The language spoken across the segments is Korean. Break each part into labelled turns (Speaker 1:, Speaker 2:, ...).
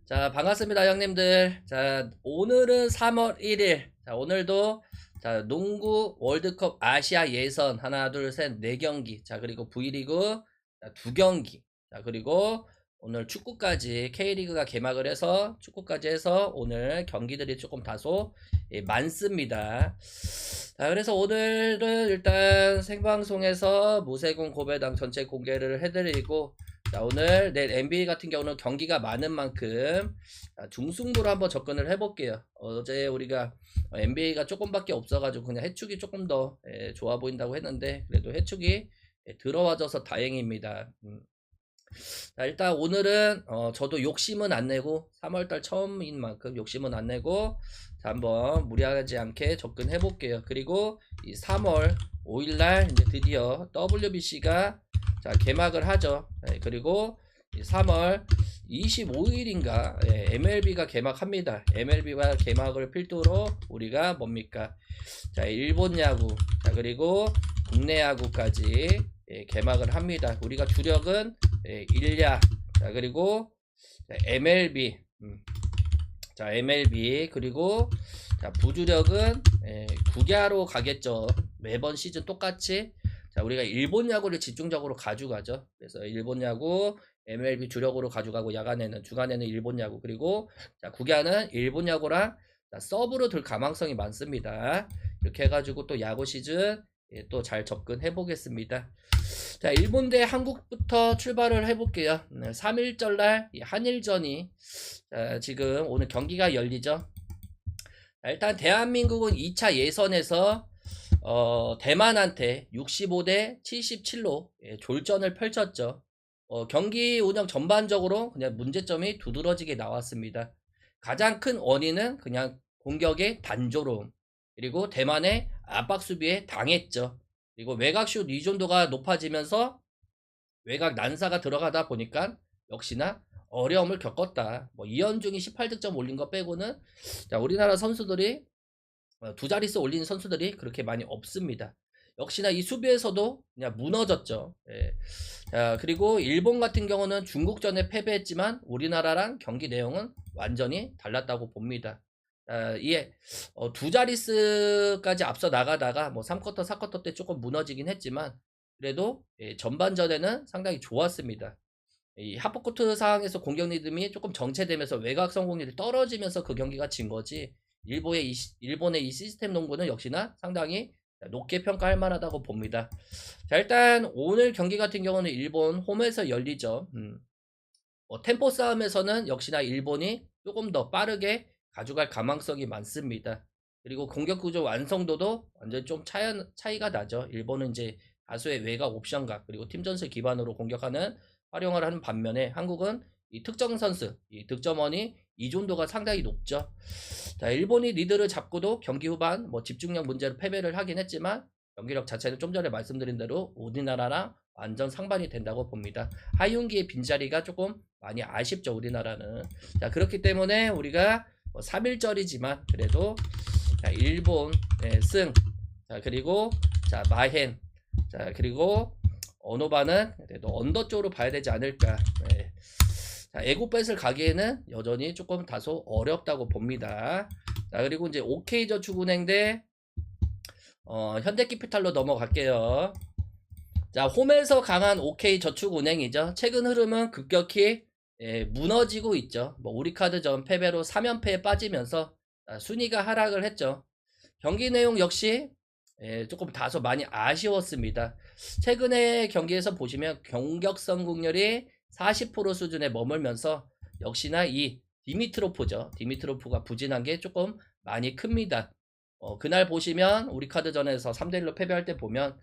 Speaker 1: 자, 반갑습니다, 형님들. 자, 오늘은 3월 1일. 자, 오늘도 자, 농구 월드컵 아시아 예선 하나, 둘, 셋, 네 경기. 자, 그리고 V리그 자, 두 경기. 자, 그리고 오늘 축구까지 K리그가 개막을 해서 축구까지 해서 오늘 경기들이 조금 다소 많습니다. 자, 그래서 오늘은 일단 생방송에서 무세공 고배당 전체 공개를 해드리고 자, 오늘 내 NBA 같은 경우는 경기가 많은 만큼 중승부로 한번 접근을 해볼게요. 어제 우리가 NBA가 조금밖에 없어가지고 그냥 해축이 조금 더 좋아 보인다고 했는데 그래도 해축이 들어와줘서 다행입니다. 자, 일단 오늘은 저도 욕심은 안 내고 3월달 처음인 만큼 욕심은 안 내고 자, 한번 무리하지 않게 접근해 볼게요. 그리고 이 3월 5일날 이제 드디어 WBC가 자, 개막을 하죠. 그리고 3월 25일인가 MLB가 개막합니다. MLB가 개막을 필두로 우리가 뭡니까? 자, 일본 야구, 자, 그리고 국내 야구까지 개막을 합니다. 우리가 주력은 일야, 자, 그리고 MLB, 자, MLB, 그리고 자, 부주력은 국야로 가겠죠. 매번 시즌 똑같이. 자, 우리가 일본 야구를 집중적으로 가져가죠. 그래서 일본 야구, MLB 주력으로 가져가고 야간에는 주간에는 일본 야구 그리고 자, 국야는 일본 야구랑 자, 서브로 들 가망성이 많습니다. 이렇게 해가지고 또 야구 시즌 또 잘 접근해 보겠습니다. 자, 일본 대 한국부터 출발을 해볼게요. 3일절 날 한일전이 지금 오늘 경기가 열리죠. 자, 일단 대한민국은 2차 예선에서 대만한테 65대 77로 졸전을 펼쳤죠. 경기 운영 전반적으로 그냥 문제점이 두드러지게 나왔습니다. 가장 큰 원인은 그냥 공격의 단조로움 그리고 대만의 압박 수비에 당했죠. 그리고 외곽슛 의존도가 높아지면서 외곽 난사가 들어가다 보니까 역시나 어려움을 겪었다. 뭐 이현중이 18득점 올린 거 빼고는 자, 우리나라 선수들이 두 자릿수 올린 선수들이 그렇게 많이 없습니다. 역시나 이 수비에서도 그냥 무너졌죠. 자, 그리고 일본 같은 경우는 중국전에 패배했지만 우리나라랑 경기 내용은 완전히 달랐다고 봅니다. 이에 두 자릿수까지 앞서 나가다가 뭐 3쿼터, 4쿼터 때 조금 무너지긴 했지만 그래도 전반전에는 상당히 좋았습니다. 이 하프코트 상황에서 공격 리듬이 조금 정체되면서 외곽 성공률이 떨어지면서 그 경기가 진 거지. 일본의 이 시스템 농구는 역시나 상당히 높게 평가할 만하다고 봅니다. 자, 일단 오늘 경기 같은 경우는 일본 홈에서 열리죠. 템포 싸움에서는 역시나 일본이 조금 더 빠르게 가져갈 가망성이 많습니다. 그리고 공격 구조 완성도도 완전 좀 차이가 나죠. 일본은 이제 다수의 외곽 옵션각 그리고 팀 전술 기반으로 공격하는 활용을 하는 반면에 한국은 이 특정 선수, 이 득점원이 이존도가 상당히 높죠. 자, 일본이 리드를 잡고도 경기 후반 뭐 집중력 문제로 패배를 하긴 했지만 경기력 자체는 좀 전에 말씀드린 대로 우리나라랑 완전 상반이 된다고 봅니다. 하윤기의 빈자리가 조금 많이 아쉽죠, 우리나라는. 자, 그렇기 때문에 우리가 뭐 3일절이지만 그래도 자, 일본 승. 자, 그리고 자, 마헨. 자, 그리고 언어바는 그래도 언더 쪽으로 봐야 되지 않을까. 자, 에고뱃을 가기에는 여전히 조금 다소 어렵다고 봅니다. 자, 그리고 이제 OK저축은행 대 현대캐피탈로 넘어갈게요. 자, 홈에서 강한 OK저축은행이죠. 최근 흐름은 급격히 무너지고 있죠. 뭐 우리카드전 패배로 3연패에 빠지면서 순위가 하락을 했죠. 경기 내용 역시 조금 다소 많이 아쉬웠습니다. 최근의 경기에서 보시면 공격 성공률이 40% 수준에 머물면서 역시나 이 디미트로프죠. 디미트로프가 부진한 게 조금 많이 큽니다. 그날 보시면 우리 카드전에서 3대1로 패배할 때 보면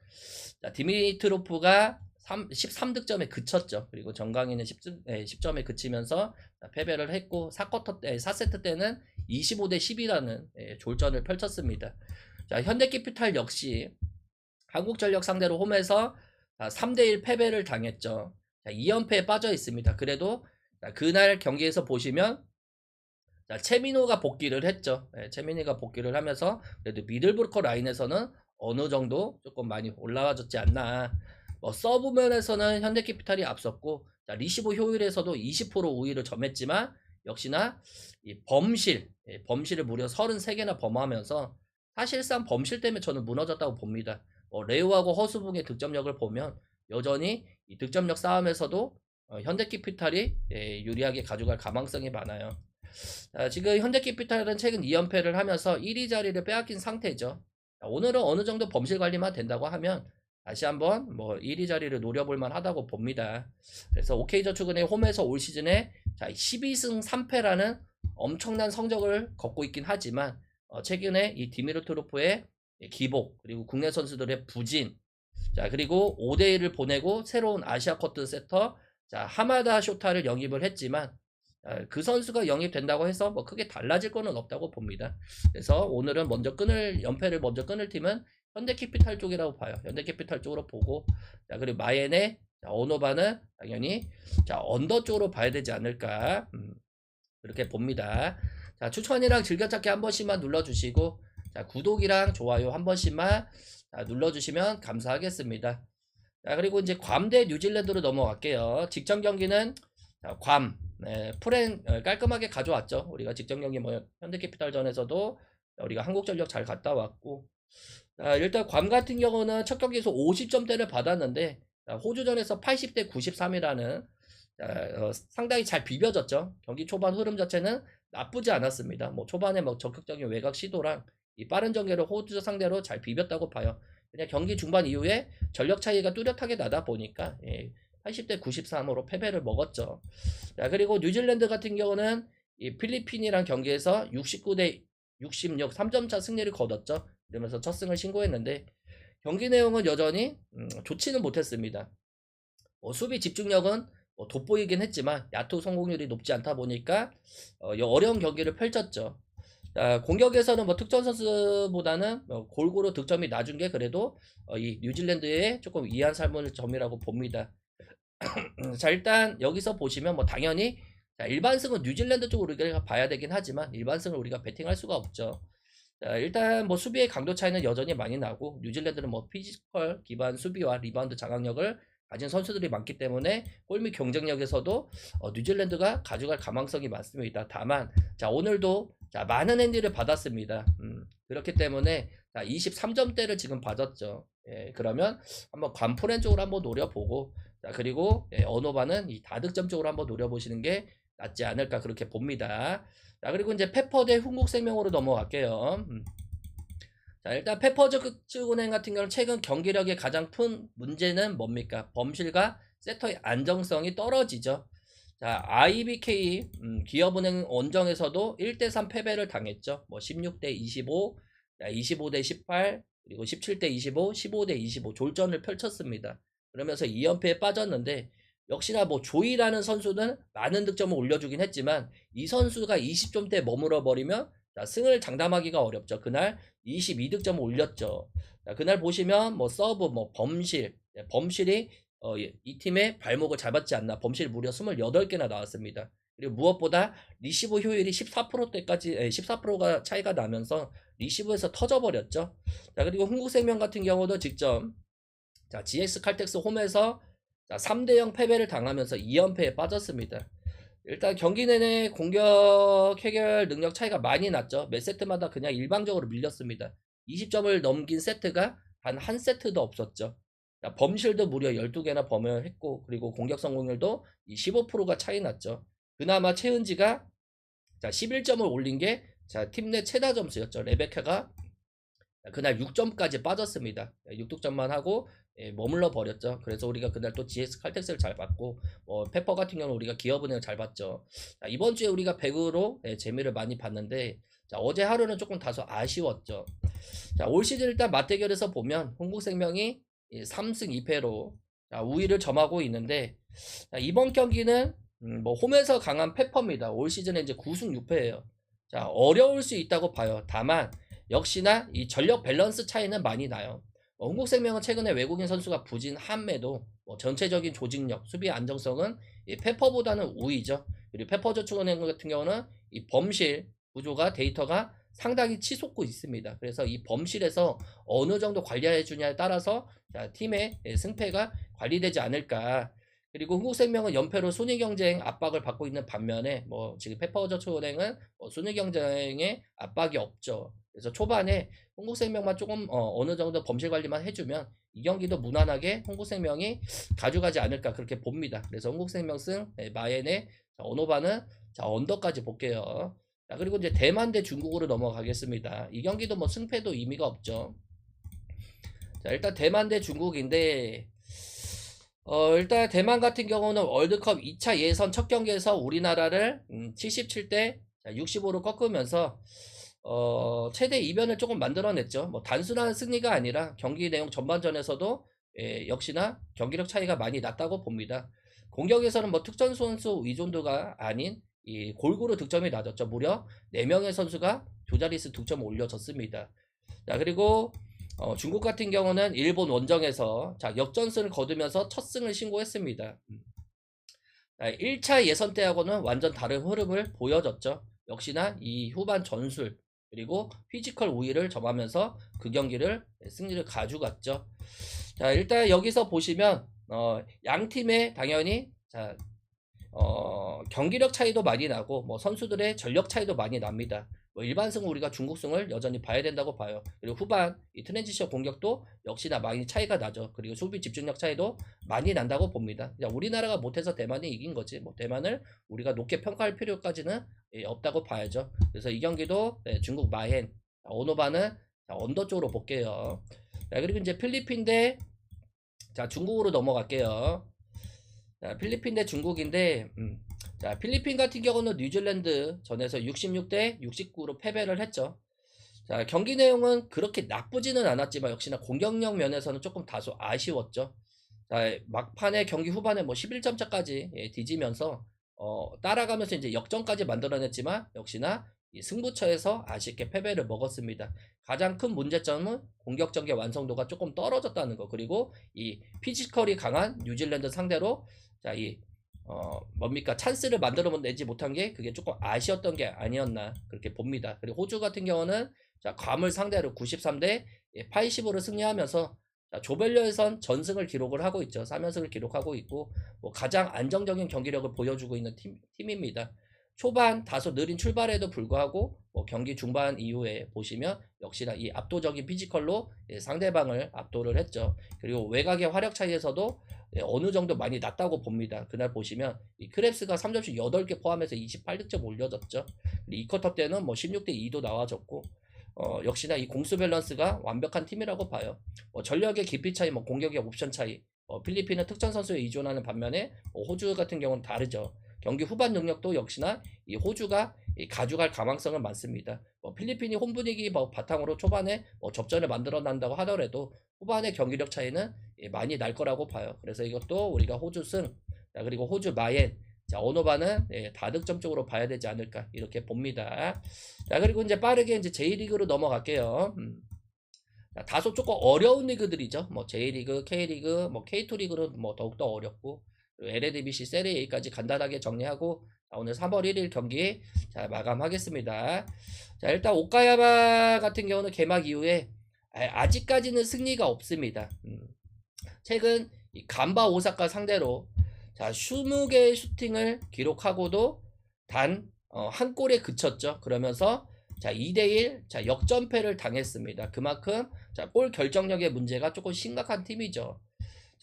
Speaker 1: 자, 디미트로프가 13득점에 그쳤죠. 그리고 정강이는 10점에 그치면서 패배를 했고 4세트 때는 25대 10이라는 졸전을 펼쳤습니다. 자, 현대캐피탈 역시 한국전력 상대로 홈에서 3대1 패배를 당했죠. 자, 2연패에 빠져 있습니다. 그래도 그날 경기에서 보시면 자, 최민호가 복귀를 했죠. 최민호가 복귀를 하면서 그래도 미들브로커 라인에서는 어느 정도 조금 많이 올라와줬지 않나. 뭐 서브 면에서는 현대캐피탈이 앞섰고 자, 리시브 효율에서도 20% 우위를 점했지만 역시나 이 범실을 무려 33개나 범하면서 사실상 범실 때문에 저는 무너졌다고 봅니다. 레오하고 허수붕의 득점력을 보면 여전히 이 득점력 싸움에서도 현대캐피탈이 유리하게 가져갈 가망성이 많아요. 지금 현대캐피탈은 최근 2연패를 하면서 1위 자리를 빼앗긴 상태죠. 오늘은 어느 정도 범실 관리만 된다고 하면 다시 한번 뭐 1위 자리를 노려볼 만하다고 봅니다. 그래서 OK저축은행 홈에서 올 시즌에 12승 3패라는 엄청난 성적을 걷고 있긴 하지만 최근에 이 디미르 트로프의 기복 그리고 국내 선수들의 부진 그리고 5대1을 보내고 새로운 아시아 커트 세터 하마다 쇼타를 영입을 했지만 그 선수가 영입된다고 해서 뭐 크게 달라질 거는 없다고 봅니다. 그래서 오늘은 연패를 먼저 끊을 팀은 현대캐피탈 쪽이라고 봐요. 현대캐피탈 쪽으로 보고 그리고 마옌의 언어바는 당연히 언더 쪽으로 봐야 되지 않을까 그렇게 봅니다. 추천이랑 즐겨찾기 한 번씩만 눌러주시고 구독이랑 좋아요 한 번씩만 눌러주시면 감사하겠습니다. 그리고 이제 괌 대 뉴질랜드로 넘어갈게요. 직전 경기는 괌 프렌 깔끔하게 가져왔죠. 우리가 직전 경기 뭐 현대캐피탈전에서도 우리가 한국전력 잘 갔다 왔고 일단 괌 같은 경우는 첫 경기에서 50점대를 받았는데 호주전에서 80대 93이라는 상당히 잘 비벼졌죠. 경기 초반 흐름 자체는 나쁘지 않았습니다. 뭐 초반에 뭐 적극적인 외곽 시도랑 이 빠른 전개를 호주 상대로 잘 비볐다고 봐요. 그냥 경기 중반 이후에 전력 차이가 뚜렷하게 나다 보니까 80대 93으로 패배를 먹었죠. 그리고 뉴질랜드 같은 경우는 이 필리핀이랑 경기에서 69대 66 3점차 승리를 거뒀죠. 그러면서 첫 승을 신고했는데 경기 내용은 여전히 좋지는 못했습니다. 수비 집중력은 돋보이긴 했지만 야투 성공률이 높지 않다 보니까 어려운 경기를 펼쳤죠. 공격에서는 뭐 특전 선수보다는 골고루 득점이 낮은 게 그래도 이 뉴질랜드의 조금 이한 삶은 점이라고 봅니다. 일단 여기서 보시면 뭐 당연히 일반승은 뉴질랜드 쪽으로 우리가 봐야 되긴 하지만 일반승을 우리가 베팅할 수가 없죠. 일단 뭐 수비의 강도 차이는 여전히 많이 나고 뉴질랜드는 뭐 피지컬 기반 수비와 리바운드 장악력을 가진 선수들이 많기 때문에 골밑 경쟁력에서도 뉴질랜드가 가져갈 가망성이 많습니다. 다만 오늘도 많은 핸디를 받았습니다. 그렇기 때문에 23점대를 지금 받았죠. 그러면 한번 관포렌 쪽으로 한번 노려보고 그리고 언어바는 이 다득점 쪽으로 한번 노려보시는 게 낫지 않을까 그렇게 봅니다. 그리고 이제 페퍼 대 흥국생명으로 넘어갈게요. 일단 페퍼저축은행 같은 경우는 최근 경기력의 가장 큰 문제는 뭡니까? 범실과 세터의 안정성이 떨어지죠. IBK 기업은행 원정에서도 1대3 패배를 당했죠. 뭐 16대 25, 25대 18, 그리고 17대 25, 15대 25 졸전을 펼쳤습니다. 그러면서 2연패에 빠졌는데 역시나 뭐 조이라는 선수는 많은 득점을 올려주긴 했지만 이 선수가 20점대에 머물러 버리면 승을 장담하기가 어렵죠. 그날 22득점을 올렸죠. 그날 보시면 뭐 서브, 뭐 범실이 이 팀의 발목을 잡았지 않나. 범실 무려 28개나 나왔습니다. 그리고 무엇보다 리시브 효율이 14%대까지 14%가 차이가 나면서 리시브에서 터져버렸죠. 그리고 흥국생명 같은 경우도 직접 GX 칼텍스 홈에서 3대0 패배를 당하면서 2연패에 빠졌습니다. 일단 경기 내내 공격 해결 능력 차이가 많이 났죠. 몇 세트마다 그냥 일방적으로 밀렸습니다. 20점을 넘긴 세트가 단 한 세트도 없었죠. 범실도 무려 12개나 범을 했고 그리고 공격 성공률도 15%가 차이 났죠. 그나마 최은지가 11점을 올린 게 팀 내 최다 점수였죠. 레베카가 그날 6점까지 빠졌습니다. 6득점만 하고 머물러 버렸죠. 그래서 우리가 그날 또 GS 칼텍스를 잘 봤고 페퍼 같은 경우는 우리가 기업은행을 잘 봤죠. 이번 주에 우리가 배구로 재미를 많이 봤는데 어제 하루는 조금 다소 아쉬웠죠. 올 시즌 일단 맞대결에서 보면 흥국생명이 3승 2패로 우위를 점하고 있는데 이번 경기는 뭐 홈에서 강한 페퍼입니다. 올 시즌에 이제 9승 6패예요. 어려울 수 있다고 봐요. 다만 역시나 이 전력 밸런스 차이는 많이 나요. 흥국생명은 최근에 외국인 선수가 부진함에도 전체적인 조직력, 수비 안정성은 이 페퍼보다는 우위죠. 그리고 페퍼저축은행 같은 경우는 이 범실 구조가 데이터가 상당히 치솟고 있습니다. 그래서 이 범실에서 어느 정도 관리해 주냐에 따라서 팀의 승패가 관리되지 않을까. 그리고 흥국생명은 연패로 순위 경쟁 압박을 받고 있는 반면에 뭐 지금 페퍼저축은행은 순위 경쟁에 압박이 없죠. 그래서 초반에 흥국생명만 조금 어느 정도 범실 관리만 해주면 이 경기도 무난하게 흥국생명이 가져가지 않을까 그렇게 봅니다. 그래서 흥국생명 승, 마엔의 언어반은 언더까지 볼게요. 자, 그리고 이제 대만 대 중국으로 넘어가겠습니다. 이 경기도 뭐 승패도 의미가 없죠. 자, 일단 대만 대 중국인데 일단 대만 같은 경우는 월드컵 2차 예선 첫 경기에서 우리나라를 77대 65로 꺾으면서 최대 이변을 조금 만들어냈죠. 뭐 단순한 승리가 아니라 경기 내용 전반전에서도 역시나 경기력 차이가 많이 났다고 봅니다. 공격에서는 뭐 특전 선수 의존도가 아닌 이 골고루 득점이 낮았죠. 무려 4명의 선수가 두 자릿수 득점을 올려줬습니다. 자, 그리고 중국 같은 경우는 일본 원정에서 역전승을 거두면서 첫 승을 신고했습니다. 1차 예선 때하고는 완전 다른 흐름을 보여줬죠. 역시나 이 후반 전술 그리고 피지컬 우위를 점하면서 그 경기를 승리를 가져갔죠. 자, 일단 여기서 보시면 양 팀의 당연히 경기력 차이도 많이 나고 뭐 선수들의 전력 차이도 많이 납니다. 뭐 일반승은 우리가 중국승을 여전히 봐야 된다고 봐요. 그리고 후반 이 트랜지션 공격도 역시나 많이 차이가 나죠. 그리고 수비 집중력 차이도 많이 난다고 봅니다. 그냥 우리나라가 못해서 대만이 이긴 거지. 뭐 대만을 우리가 높게 평가할 필요까지는 없다고 봐야죠. 그래서 이 경기도 중국 마헨 오노바는 언더 쪽으로 볼게요. 자, 그리고 이제 필리핀 대 중국으로 넘어갈게요. 자, 필리핀 대 중국인데 자, 필리핀 같은 경우는 뉴질랜드 전에서 66대 69로 패배를 했죠. 자, 경기 내용은 그렇게 나쁘지는 않았지만 역시나 공격력 면에서는 조금 다소 아쉬웠죠. 자, 막판에 경기 후반에 뭐 11점 차까지 뒤지면서 따라가면서 이제 역전까지 만들어냈지만 역시나 이 승부처에서 아쉽게 패배를 먹었습니다. 가장 큰 문제점은 공격적인 완성도가 조금 떨어졌다는 거. 그리고 이 피지컬이 강한 뉴질랜드 상대로 뭡니까 찬스를 만들어내지 못한 게 그게 조금 아쉬웠던 게 아니었나 그렇게 봅니다. 그리고 호주 같은 경우는 괌을 상대로 93대 80으로 승리하면서 조별리에선 전승을 기록을 하고 있죠. 3연승을 기록하고 있고 뭐 가장 안정적인 경기력을 보여주고 있는 팀입니다. 초반 다소 느린 출발에도 불구하고 뭐 경기 중반 이후에 보시면 역시나 이 압도적인 피지컬로 상대방을 압도를 했죠. 그리고 외곽의 화력 차이에서도 어느 정도 많이 낮다고 봅니다. 그날 보시면 이 크랩스가 3점슛 8개 포함해서 28득점 올려줬죠. 이 쿼터 때는 뭐 16대 2도 나와줬고 역시나 이 공수 밸런스가 완벽한 팀이라고 봐요. 전력의 깊이 차이, 뭐 공격의 옵션 차이, 필리핀은 특전 선수에 의존하는 반면에 호주 같은 경우는 다르죠. 경기 후반 능력도 역시나 이 호주가 가져갈 가망성은 많습니다. 필리핀이 홈 분위기 바탕으로 초반에 접전을 만들어낸다고 하더라도 후반의 경기력 차이는 많이 날 거라고 봐요. 그래서 이것도 우리가 호주 승, 그리고 호주 마옌, 언어반은 다득점 쪽으로 봐야 되지 않을까 이렇게 봅니다. 자, 그리고 이제 빠르게 이제 J리그로 넘어갈게요. 다소 조금 어려운 리그들이죠. 뭐 J리그, K리그, 뭐 K2 리그는 뭐 더욱더 어렵고 LADBC, 세리에까지 간단하게 정리하고 오늘 3월 1일 경기 마감하겠습니다. 자, 일단 오카야마 같은 경우는 개막 이후에 아직까지는 승리가 없습니다. 최근 이 간바 오사카 상대로 20개의 슈팅을 기록하고도 단 한 골에 그쳤죠. 그러면서 2대1 역전패를 당했습니다. 그만큼 골 결정력의 문제가 조금 심각한 팀이죠.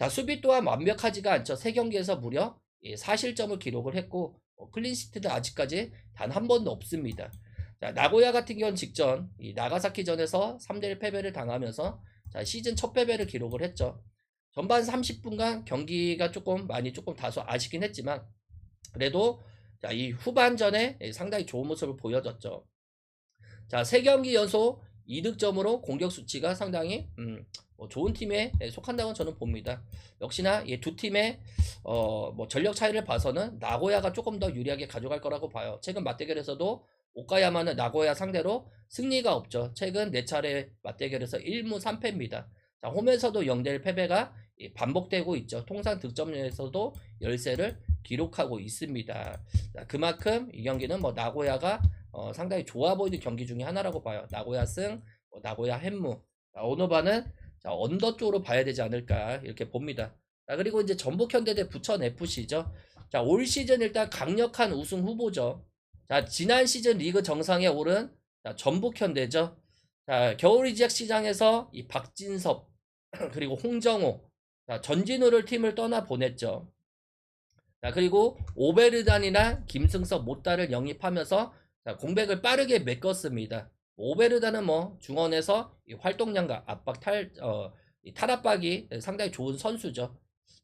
Speaker 1: 수비 또한 완벽하지가 않죠. 3경기에서 무려 4실점을 기록을 했고 클린시트도 아직까지 단 한 번도 없습니다. 나고야 같은 경우는 직전 이 나가사키전에서 3대1 패배를 당하면서 시즌 첫 패배를 기록을 했죠. 전반 30분간 경기가 조금 다소 아쉽긴 했지만 그래도 이 후반전에 상당히 좋은 모습을 보여줬죠. 3경기 연속 2득점으로 공격 수치가 상당히 좋은 팀에 속한다고 저는 봅니다. 역시나 이 두 팀의 전력 차이를 봐서는 나고야가 조금 더 유리하게 가져갈 거라고 봐요. 최근 맞대결에서도 오카야마는 나고야 상대로 승리가 없죠. 최근 4차례 맞대결에서 1무 3패입니다. 홈에서도 0대1 패배가 반복되고 있죠. 통산 득점에서도 열세를 기록하고 있습니다. 그만큼 이 경기는 나고야가 상당히 좋아 보이는 경기 중에 하나라고 봐요. 나고야 승, 나고야 햄무. 오노바는 언더 쪽으로 봐야 되지 않을까 이렇게 봅니다. 자, 그리고 이제 전북현대 대 부천FC죠. 자, 올 시즌 일단 강력한 우승 후보죠. 자, 지난 시즌 리그 정상에 오른 자, 전북현대죠. 자, 겨울 이적 시장에서 이 박진섭 그리고 홍정호, 자, 전진우를 팀을 떠나 보냈죠. 자, 그리고 오베르단이나 김승섭, 못다를 영입하면서 자, 공백을 빠르게 메꿨습니다. 오베르단은 뭐 중원에서 이 활동량과 이 탈압박이 상당히 좋은 선수죠.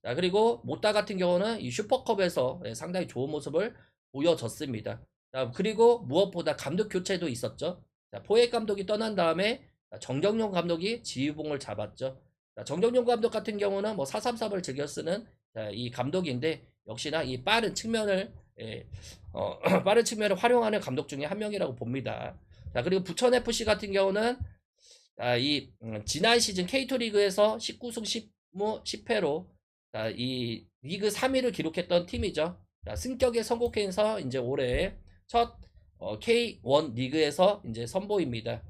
Speaker 1: 자, 그리고 못다 같은 경우는 이 슈퍼컵에서 상당히 좋은 모습을 보여줬습니다. 자, 그리고 무엇보다 감독 교체도 있었죠. 자, 포획 감독이 떠난 다음에 정경용 감독이 지휘봉을 잡았죠. 자, 정경용 감독 같은 경우는 뭐 433을 즐겨 쓰는 이 감독인데 역시나 이 빠른 측면을 빠른 측면을 활용하는 감독 중에 한 명이라고 봅니다. 자, 그리고 부천 FC 같은 경우는 지난 시즌 K2 리그에서 19승 10무 10패로 이 리그 3위를 기록했던 팀이죠. 자, 승격에 성공해서 이제 올해 첫 K1 리그에서 이제 선보입니다.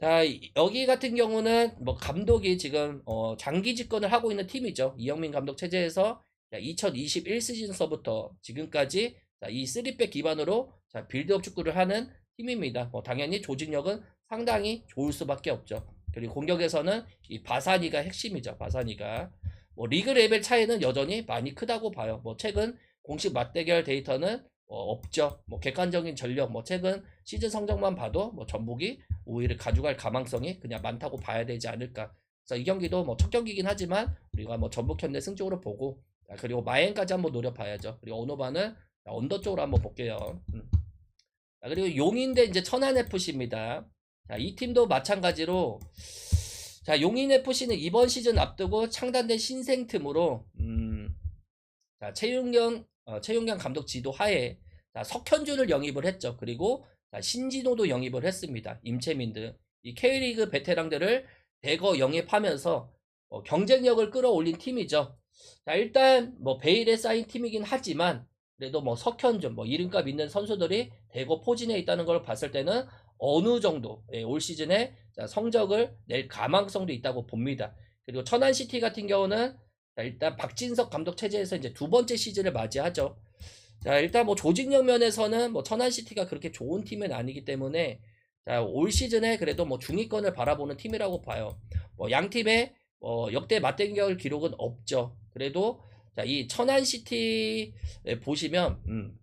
Speaker 1: 자, 여기 같은 경우는 뭐 감독이 지금 장기 집권을 하고 있는 팀이죠. 이영민 감독 체제에서 2021 시즌서부터 지금까지 이 3백 기반으로 빌드업 축구를 하는 팀입니다. 뭐 당연히 조직력은 상당히 좋을 수밖에 없죠. 그리고 공격에서는 이 바사니가 핵심이죠. 바사니가 뭐 리그 레벨 차이는 여전히 많이 크다고 봐요. 뭐 최근 공식 맞대결 데이터는 없죠. 뭐 객관적인 전력, 뭐 최근 시즌 성적만 봐도 뭐 전북이 오히려 가져갈 가망성이 그냥 많다고 봐야 되지 않을까. 그래서 이 경기도 뭐 첫 경기긴 하지만 우리가 뭐 전북현대 승쪽으로 보고 그리고 마엔까지 한번 노려봐야죠. 그리고 언어반은 언더 쪽으로 한번 볼게요. 그리고 용인대 이제 천안FC입니다. 자, 이 팀도 마찬가지로 자, 용인FC는 이번 시즌 앞두고 창단된 신생팀으로 자, 최용경 감독 지도 하에 자, 석현준을 영입을 했죠. 그리고 자, 신진호도 영입을 했습니다. 임채민 등 이 K리그 베테랑들을 대거 영입하면서 경쟁력을 끌어올린 팀이죠. 자, 일단 뭐 베일에 쌓인 팀이긴 하지만 그래도 뭐 석현준 뭐 이름값 있는 선수들이 대거 포진해 있다는 걸 봤을 때는 어느 정도 올 시즌에 성적을 낼 가망성도 있다고 봅니다. 그리고 천안시티 같은 경우는 자, 일단 박진석 감독 체제에서 이제 두 번째 시즌을 맞이하죠. 자, 일단 뭐 조직력 면에서는 뭐 천안시티가 그렇게 좋은 팀은 아니기 때문에 자, 올 시즌에 그래도 뭐 중위권을 바라보는 팀이라고 봐요. 뭐 양 팀의 역대 맞대결 기록은 없죠. 그래도 자, 이 천안시티 보시면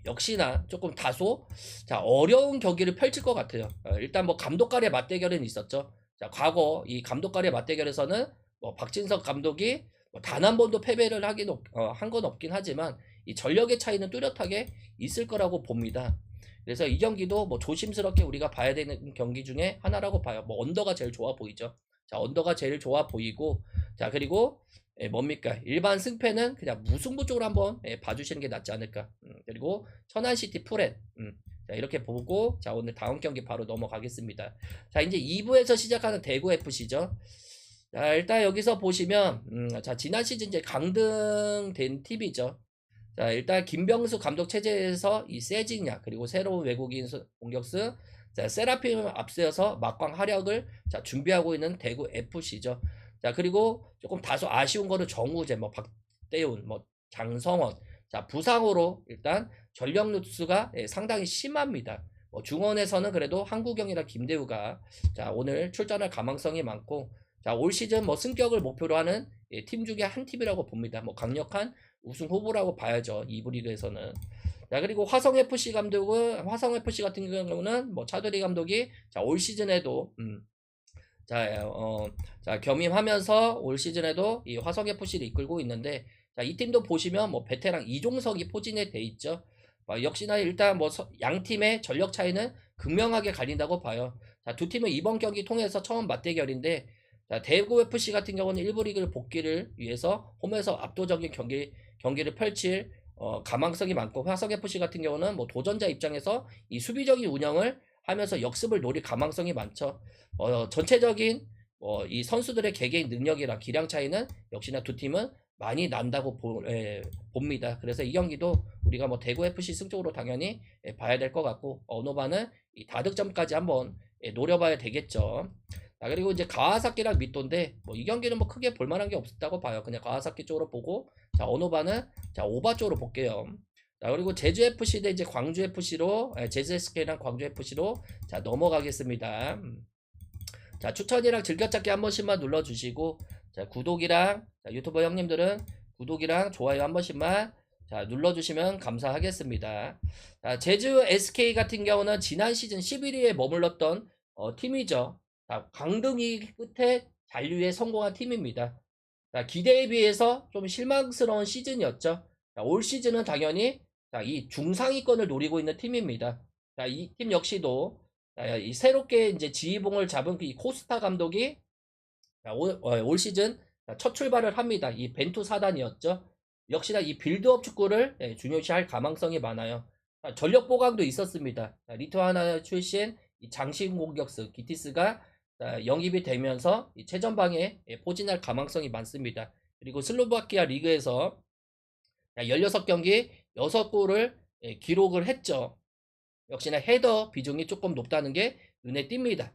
Speaker 1: 역시나 조금 다소 자, 어려운 경기를 펼칠 것 같아요. 일단 뭐 감독 간의 맞대결은 있었죠. 자, 과거 이 감독 간의 맞대결에서는 뭐 박진석 감독이 단 한 번도 패배를 한 건 없긴 하지만 이 전력의 차이는 뚜렷하게 있을 거라고 봅니다. 그래서 이 경기도 뭐 조심스럽게 우리가 봐야 되는 경기 중에 하나라고 봐요. 뭐 언더가 제일 좋아 보이죠. 자, 언더가 제일 좋아 보이고 자, 그리고 뭡니까? 일반 승패는 그냥 무승부 쪽으로 한번 봐주시는 게 낫지 않을까. 그리고 천안시티 프렛. 자, 이렇게 보고 자, 오늘 다음 경기 바로 넘어가겠습니다. 자, 이제 2부에서 시작하는 대구 FC죠. 자, 일단 여기서 보시면 자, 지난 시즌 이제 강등된 팀이죠. 자, 일단 김병수 감독 체제에서 이 세징야 그리고 새로운 외국인 공격수 자, 세라핌을 앞세워서 막강 활약을 자, 준비하고 있는 대구 FC죠. 자, 그리고 조금 다소 아쉬운 거는 정우재, 뭐 박대훈, 뭐 장성원. 자, 부상으로 일단 전력 누수가 상당히 심합니다. 중원에서는 그래도 한국영이나 김대우가 자, 오늘 출전할 가망성이 많고 자, 올 시즌 뭐 승격을 목표로 하는 팀 중에 한 팀이라고 봅니다. 뭐 강력한 우승 후보라고 봐야죠. 2부 리그에서는. 자, 그리고 화성FC 같은 경우는 뭐 차두리 감독이 자, 올 시즌에도 자, 겸임하면서 올 시즌에도 이 화성FC를 이끌고 있는데 자, 이 팀도 보시면 뭐 베테랑 이종석이 포진해 돼 있죠. 역시나 일단 뭐 양 팀의 전력 차이는 극명하게 갈린다고 봐요. 자, 두 팀은 이번 경기 통해서 처음 맞대결인데 자, 대구 FC 같은 경우는 1부 리그를 복귀를 위해서 홈에서 압도적인 경기를 펼칠 가망성이 많고 화성 FC 같은 경우는 뭐 도전자 입장에서 이 수비적인 운영을 하면서 역습을 노릴 가망성이 많죠. 전체적인 이 선수들의 개개인 능력이랑 기량 차이는 역시나 두 팀은 많이 난다고 봅니다. 그래서 이 경기도 우리가 뭐 대구 FC 승쪽으로 당연히 봐야 될 것 같고 언어반은 이 다득점까지 한번 노려봐야 되겠죠. 자, 그리고 이제 가와사키랑 미토인데 뭐 이 경기는 뭐 크게 볼만한 게 없었다고 봐요. 그냥 가와사키 쪽으로 보고 자 언어바는 자 오바 쪽으로 볼게요. 자 그리고 제주 FC 대 이제 광주 FC로 제주 SK랑 광주 FC로 자 넘어가겠습니다. 자 추천이랑 즐겨찾기 한 번씩만 눌러주시고 자 구독이랑 자, 유튜버 형님들은 구독이랑 좋아요 한 번씩만 자 눌러주시면 감사하겠습니다. 자, 제주 SK 같은 경우는 지난 시즌 11위에 머물렀던 팀이죠. 자, 강등이 끝에 잔류에 성공한 팀입니다. 자, 기대에 비해서 좀 실망스러운 시즌이었죠. 자, 올 시즌은 당연히 자, 이 중상위권을 노리고 있는 팀입니다. 자, 이 팀 역시도 자, 이 새롭게 이제 지휘봉을 잡은 이 코스타 감독이 자, 올 시즌 첫 출발을 합니다. 이 벤투 사단이었죠. 역시나 이 빌드업 축구를 중요시할 가망성이 많아요. 자, 전력 보강도 있었습니다. 자, 리투아나 출신 이 장신 공격수 기티스가 자, 영입이 되면서 이 최전방에 포진할 가망성이 많습니다. 그리고 슬로바키아 리그에서 16경기 6골을 기록을 했죠. 역시나 헤더 비중이 조금 높다는 게 눈에 띕니다.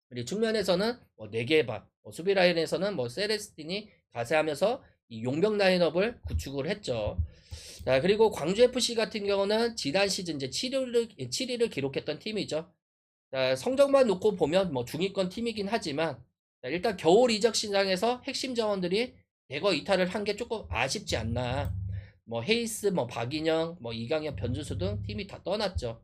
Speaker 1: 그리고 측면에서는 뭐 4개의 밥, 수비 라인에서는 뭐 세레스틴이 가세하면서 이 용병 라인업을 구축을 했죠. 자, 그리고 광주 FC 같은 경우는 지난 시즌 이제 7위를 기록했던 팀이죠. 자, 성적만 놓고 보면 뭐 중위권 팀이긴 하지만 자, 일단 겨울 이적 시장에서 핵심 자원들이 대거 이탈을 한 게 조금 아쉽지 않나. 뭐 헤이스, 뭐 박인영, 뭐 이강현, 변준수 등 팀이 다 떠났죠.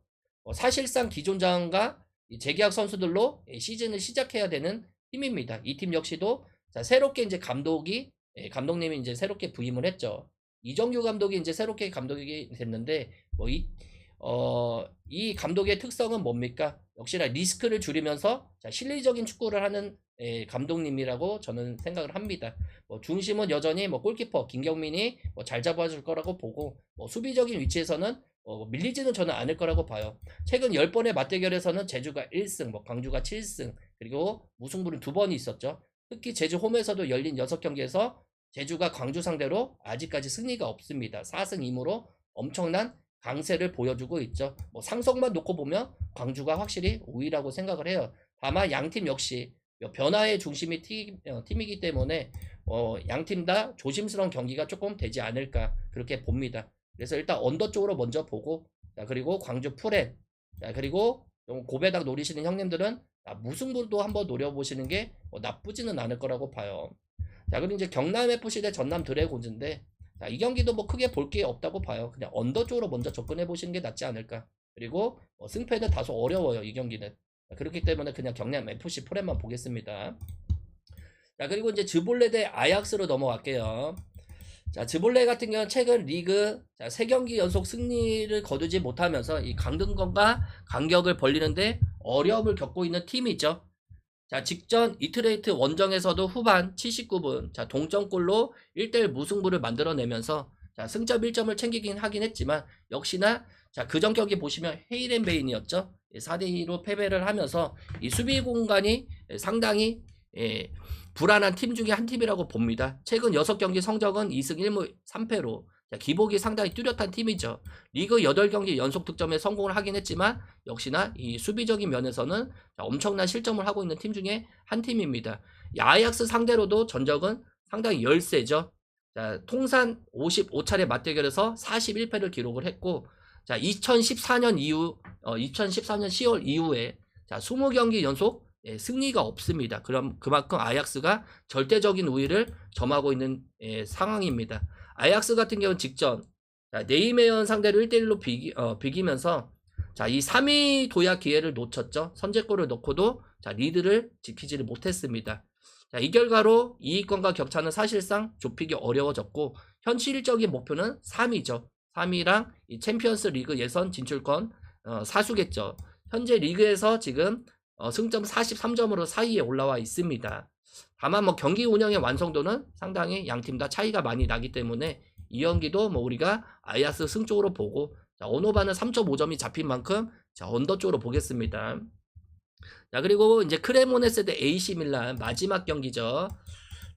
Speaker 1: 사실상 기존 자원과 재계약 선수들로 시즌을 시작해야 되는 팀입니다. 이 팀 역시도 자, 새롭게 이제 감독님이 이제 새롭게 부임을 했죠. 이정규 감독이 이제 새롭게 감독이 됐는데 이 감독의 특성은 뭡니까? 역시나 리스크를 줄이면서 자, 실리적인 축구를 하는 감독님이라고 저는 생각을 합니다. 중심은 여전히 골키퍼 김경민이 잘 잡아줄 거라고 보고 수비적인 위치에서는 밀리지는 저는 않을 거라고 봐요. 최근 10번의 맞대결에서는 제주가 1승, 광주가 7승, 그리고 무승부는 2번이 있었죠. 특히 제주 홈에서도 열린 6경기에서 제주가 광주 상대로 아직까지 승리가 없습니다. 4승 2무로 엄청난 강세를 보여주고 있죠. 상성만 놓고 보면 광주가 확실히 우위라고 생각을 해요. 다만 양팀 역시 변화의 중심이 팀이기 때문에 양팀 다 조심스러운 경기가 조금 되지 않을까 그렇게 봅니다. 그래서 일단 언더 쪽으로 먼저 보고 자, 그리고 광주 프렌 자, 그리고 고배당 노리시는 형님들은 무승부도 한번 노려보시는 게 나쁘지는 않을 거라고 봐요. 자 그리고 이제 경남FC 대 전남 드래곤즈인데 자, 이 경기도 크게 볼 게 없다고 봐요. 그냥 언더 쪽으로 먼저 접근해 보시는 게 낫지 않을까. 그리고 승패는 다소 어려워요. 이 경기는. 자, 그렇기 때문에 그냥 경남FC 프렌만 보겠습니다. 자 그리고 이제 즈볼레 대 아약스로 넘어갈게요. 자, 즈볼레 같은 경우는 최근 리그 3경기 연속 승리를 거두지 못하면서 이 강등권과 간격을 벌리는데 어려움을 겪고 있는 팀이죠. 자, 직전 이트레이트 원정에서도 후반 79분 동점골로 1대1 무승부를 만들어내면서 승점 1점을 챙기긴 하긴 했지만 역시나 그전 경기 보시면 헤이렌베인이었죠. 4대2로 패배를 하면서 이 수비 공간이 상당히 불안한 팀 중에 한 팀이라고 봅니다. 최근 6경기 성적은 2승 1무 3패로 기복이 상당히 뚜렷한 팀이죠. 리그 8경기 연속 득점에 성공을 하긴 했지만 역시나 이 수비적인 면에서는 엄청난 실점을 하고 있는 팀 중에 한 팀입니다. 아약스 상대로도 전적은 상당히 열세죠. 자, 통산 55차례 맞대결에서 41패를 기록을 했고 2014년 10월 이후에 20경기 연속 승리가 없습니다. 그럼 그만큼 아약스가 절대적인 우위를 점하고 있는 상황입니다. 아약스 같은 경우는 직전 네이메언 상대로 1대1로 비기면서 이 3위 도약 기회를 놓쳤죠. 선제골을 넣고도 리드를 지키지를 못했습니다. 이 결과로 이익권과 격차는 사실상 좁히기 어려워졌고 현실적인 목표는 3위죠. 3위랑 이 챔피언스 리그 예선 진출권 사수겠죠. 현재 리그에서 지금 승점 43점으로 4위에 올라와 있습니다. 다만 경기 운영의 완성도는 상당히 양팀 다 차이가 많이 나기 때문에 이 경기도 우리가 아야스 승 쪽으로 보고 언어바는 3.5점이 잡힌 만큼 언더 쪽으로 보겠습니다. 자 그리고 이제 크레모네세 대 AC 밀란 마지막 경기죠.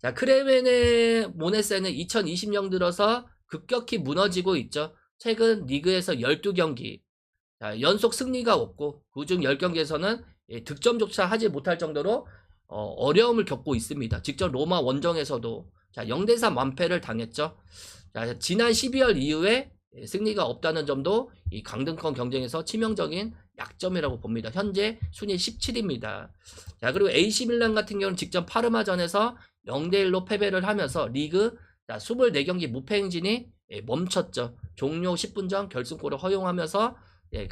Speaker 1: 자 크레모네세는 2020년 들어서 급격히 무너지고 있죠. 최근 리그에서 12경기 연속 승리가 없고 그중 10경기에서는 득점조차 하지 못할 정도로 어려움을 겪고 있습니다. 직접 로마 원정에서도 자 0대3 완패를 당했죠. 자, 지난 12월 이후에 승리가 없다는 점도 이 강등권 경쟁에서 치명적인 약점이라고 봅니다. 현재 순위 17입니다. 자, 그리고 AC 밀란 같은 경우는 직전 파르마전에서 0대1로 패배를 하면서 리그 24경기 무패 행진이 멈췄죠. 종료 10분 전 결승골을 허용하면서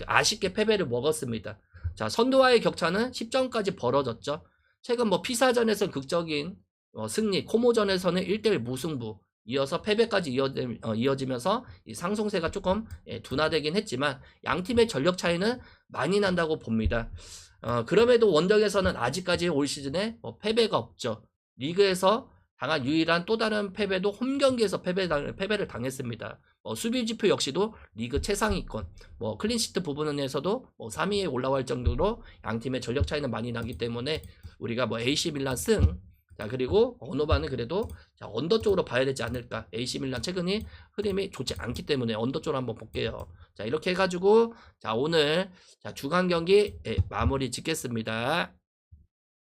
Speaker 1: 아쉽게 패배를 먹었습니다. 자, 선두와의 격차는 10점까지 벌어졌죠. 최근 피사전에서 극적인 승리, 코모전에서는 1대1 무승부, 이어서 패배까지 이어지면서 이 상승세가 조금 둔화되긴 했지만 양 팀의 전력 차이는 많이 난다고 봅니다. 그럼에도 원정에서는 아직까지 올 시즌에 패배가 없죠. 리그에서 당한 유일한 또 다른 패배도 홈 경기에서 패배를 당했습니다. 수비 지표 역시도 리그 최상위권, 클린시트 부분에서도 3위에 올라갈 정도로 양 팀의 전력 차이는 많이 나기 때문에 우리가 AC 밀란 승, 자, 그리고 언어반은 그래도 언더 쪽으로 봐야 되지 않을까. AC 밀란 최근에 흐름이 좋지 않기 때문에 언더 쪽으로 한번 볼게요. 자, 이렇게 해가지고 자, 오늘 주간 경기 마무리 짓겠습니다.